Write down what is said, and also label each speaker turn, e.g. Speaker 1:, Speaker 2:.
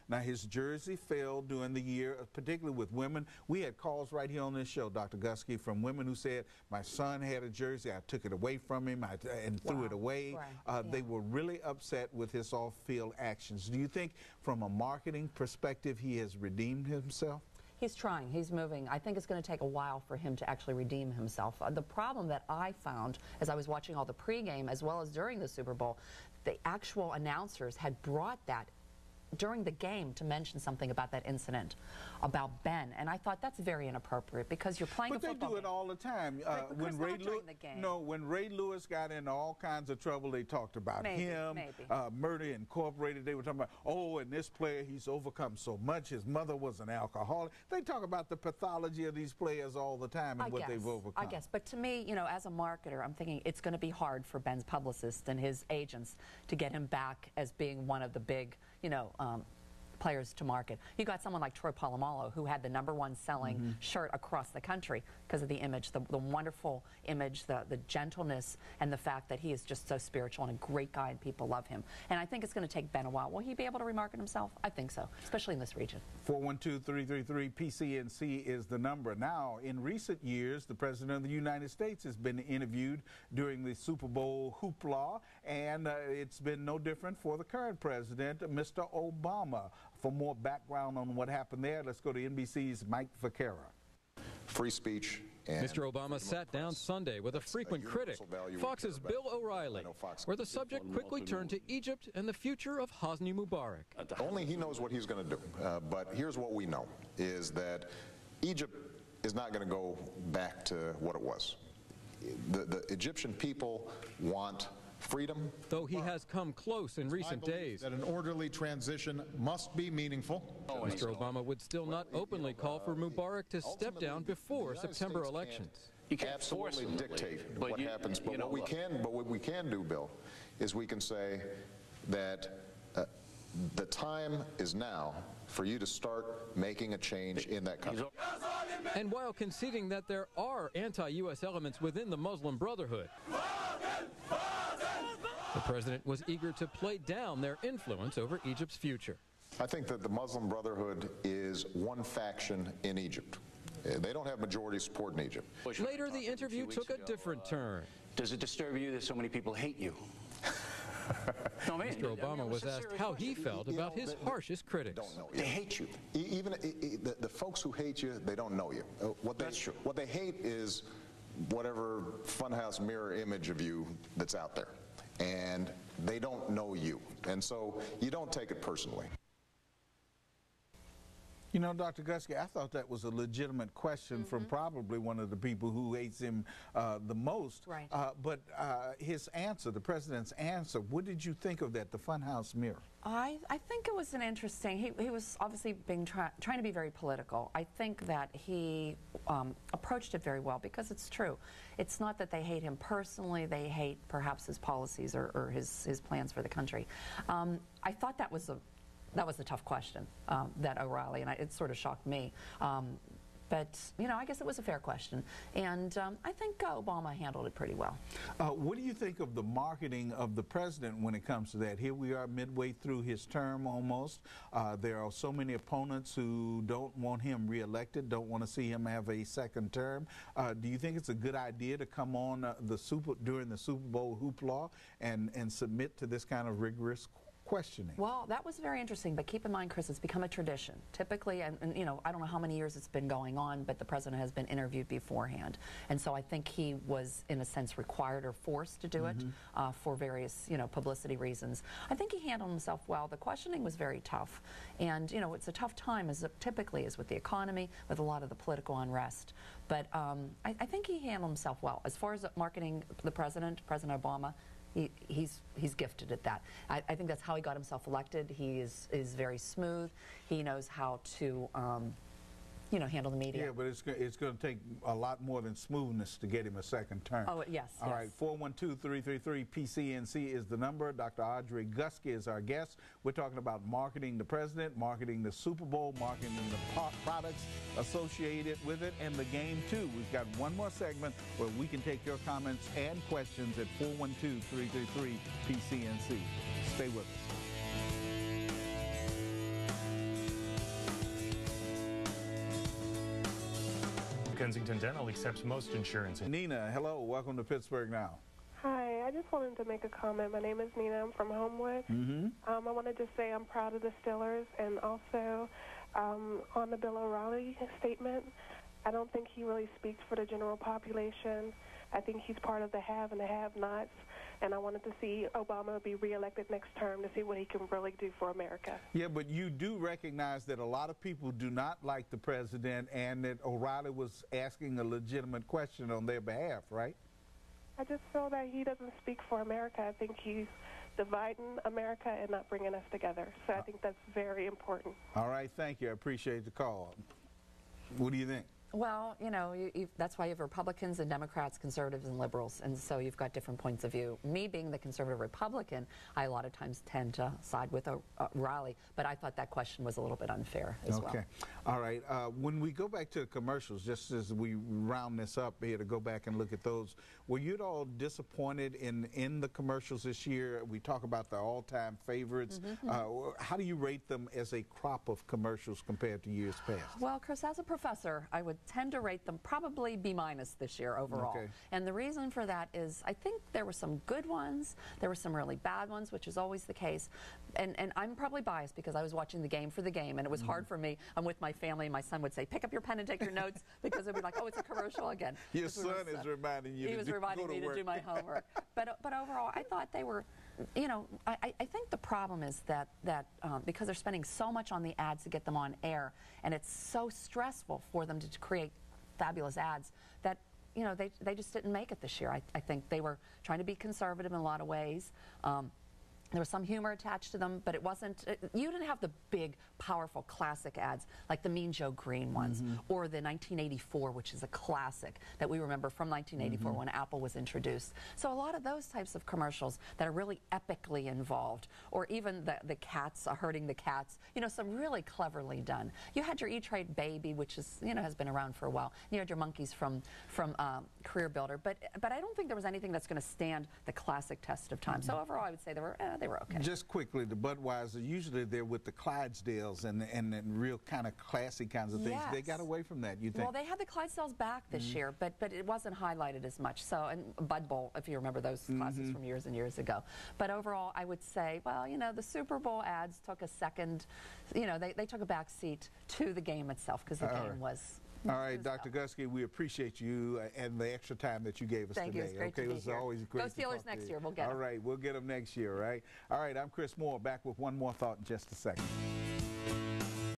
Speaker 1: Now, his jersey fell during the year, particularly with women. We had calls right here on this show, Dr. Guskey, from women who said, my son had a jersey, I took it away from him and threw it away. Right. They were really upset with his off-field actions. Do you think, from a marketing perspective, he has redeemed himself?
Speaker 2: He's trying. He's moving. I think it's going to take a while for him to actually redeem himself. The problem that I found as I was watching all the pregame as well as during the Super Bowl, the actual announcers had brought that during the game to mention something about that incident about Ben, and I thought that's very inappropriate because you're playing a football game.
Speaker 1: But they do it all the time. When Ray Lewis got into all kinds of trouble, they talked about him. Murder Incorporated, they were talking about, oh, and this player, he's overcome so much. His mother was an alcoholic. They talk about the pathology of these players all the time and what they've overcome.
Speaker 2: I guess, but to me, you know, as a marketer, I'm thinking it's going to be hard for Ben's publicists and his agents to get him back as being one of the big, you know, players to market. You got someone like Troy Polamalu, who had the #1 selling shirt across the country because of the image, the wonderful image, the gentleness, and the fact that he is just so spiritual and a great guy and people love him. And I think it's going to take Ben a while. Will he be able to remarket himself? I think so, especially in this region.
Speaker 1: 412-333-PCNC is the number. Now, in recent years, the President of the United States has been interviewed during the Super Bowl hoopla, and it's been no different for the current president, Mr. Obama. For more background on what happened there, let's go to NBC's Mike Vaquera.
Speaker 3: Free speech. And
Speaker 4: Mr. Obama sat down Sunday with a frequent critic, Fox's Bill O'Reilly, where the subject quickly turned to Egypt and the future of Hosni Mubarak.
Speaker 3: Only he knows what he's going to do. But here's what we know, is that Egypt is not going to go back to what it was. The Egyptian people want freedom.
Speaker 4: Though he has come close in recent days.
Speaker 5: That an orderly transition must be meaningful.
Speaker 4: Mr. Obama would still not openly call for Mubarak to step down before September elections.
Speaker 3: You can't absolutely dictate what happens, but what we can do, Bill, is we can say that the time is now for you to start making a change in that country.
Speaker 4: And while conceding that there are anti-U.S. elements within the Muslim Brotherhood, the president was eager to play down their influence over Egypt's future.
Speaker 3: I think that the Muslim Brotherhood is one faction in Egypt. They don't have majority support in Egypt.
Speaker 4: Later, the interview took a different turn.
Speaker 6: Does it disturb you that so many people hate you?
Speaker 4: Mr. Obama was asked how he felt about his harshest critics.
Speaker 6: They hate you.
Speaker 3: Even the folks who hate you, they don't know you. That's true. What they hate is whatever funhouse mirror image of you that's out there. And they don't know you. And so you don't take it personally.
Speaker 1: You know, Dr. Guskey, I thought that was a legitimate question from probably one of the people who hates him the most.
Speaker 2: Right.
Speaker 1: But his answer, the president's answer, what did you think of that, the funhouse mirror?
Speaker 2: I think it was an interesting, he was obviously trying to be very political. I think that he approached it very well because it's true. It's not that they hate him personally, they hate perhaps his policies or his plans for the country. I thought that was a tough question, that O'Reilly, and it sort of shocked me. But, you know, I guess it was a fair question. And I think Obama handled it pretty well.
Speaker 1: What do you think of the marketing of the president when it comes to that? Here we are midway through his term almost. There are so many opponents who don't want him reelected, don't want to see him have a second term. Do you think it's a good idea to come on during the Super Bowl hoopla and submit to this kind of rigorous questioning?
Speaker 2: Well, that was very interesting, but keep in mind, Chris, it's become a tradition. Typically, and you know, I don't know how many years it's been going on, but the president has been interviewed beforehand. And so I think he was, in a sense, required or forced to do it for various, you know, publicity reasons. I think he handled himself well. The questioning was very tough. And, you know, it's a tough time, as it typically is with the economy, with a lot of the political unrest. But I think he handled himself well. As far as marketing the President Obama, he's gifted at that. I think that's how he got himself elected. He is very smooth. He knows how to you know, handle the media.
Speaker 1: Yeah, but it's going to take a lot more than smoothness to get him a second term.
Speaker 2: Oh, yes.
Speaker 1: All right, 412-333-PCNC is the number. Dr. Audrey Guskey is our guest. We're talking about marketing the president, marketing the Super Bowl, marketing the products associated with it, and the game, too. We've got one more segment where we can take your comments and questions at 412-333-PCNC. Stay with us.
Speaker 7: Kensington Dental accepts most insurance.
Speaker 1: Nina, hello. Welcome to Pittsburgh Now.
Speaker 8: Hi, I just wanted to make a comment. My name is Nina. I'm from Homewood. I wanted to say I'm proud of the Steelers, and also on the Bill O'Reilly statement, I don't think he really speaks for the general population. I think he's part of the have and the have-nots, and I wanted to see Obama be reelected next term to see what he can really do for America.
Speaker 1: Yeah, but you do recognize that a lot of people do not like the president and that O'Reilly was asking a legitimate question on their behalf, right?
Speaker 8: I just feel that he doesn't speak for America. I think he's dividing America and not bringing us together. So I think that's very important.
Speaker 1: All right, thank you. I appreciate the call. What do you think?
Speaker 2: Well, you know, that's why you have Republicans and Democrats, conservatives and liberals, and so you've got different points of view. Me being the conservative Republican, I a lot of times tend to side with O'Reilly, but I thought that question was a little bit unfair as well.
Speaker 1: Okay. All right. When we go back to the commercials, just as we round this up here to go back and look at those, were you at all disappointed in the commercials this year? We talk about the all-time favorites. How do you rate them as a crop of commercials compared to years past?
Speaker 2: Well, Chris, as a professor, I would tend to rate them probably B- this year overall.
Speaker 1: Okay.
Speaker 2: And the reason for that is I think there were some good ones, there were some really bad ones, which is always the case. And I'm probably biased because I was watching the game for the game, and it was hard for me. I'm with my family, and my son would say, pick up your pen and take your notes, because it would be like, oh, it's a commercial again.
Speaker 1: Your son is reminding you
Speaker 2: He was reminding me to do my homework. But overall, I thought they were, you know, I think the problem is that because they're spending so much on the ads to get them on air, and it's so stressful for them to create fabulous ads that, you know, they just didn't make it this year. I think they were trying to be conservative in a lot of ways. There was some humor attached to them, but it wasn't, you didn't have the big, powerful, classic ads like the Mean Joe Green ones, or the 1984, which is a classic that we remember from 1984 when Apple was introduced. So a lot of those types of commercials that are really epically involved, or even the cats, hurting the cats, you know, some really cleverly done. You had your E-Trade Baby, which is, you know, has been around for a while. You had your monkeys from Career Builder, but I don't think there was anything that's going to stand the classic test of time. So overall, I would say they were okay.
Speaker 1: Just quickly, the Budweiser, usually they're with the Clydesdales and real kind of classy kinds of things.
Speaker 2: Yes.
Speaker 1: They got away from that, you think?
Speaker 2: Well, they had the Clydesdales back this year, but it wasn't highlighted as much. So, and Bud Bowl, if you remember those classes from years and years ago. But overall, I would say, well, you know, the Super Bowl ads took a second, you know, they took a back seat to the game itself, because the game was...
Speaker 1: All right, Dr. Guskey, we appreciate you and the extra time that you gave us
Speaker 2: Thank
Speaker 1: today.
Speaker 2: You. It's great
Speaker 1: okay,
Speaker 2: to be
Speaker 1: it was
Speaker 2: here.
Speaker 1: always great.
Speaker 2: Go Steelers next year. We'll get them.
Speaker 1: All right, we'll get them next year, right? All right, I'm Chris Moore, back with one more thought in just a second.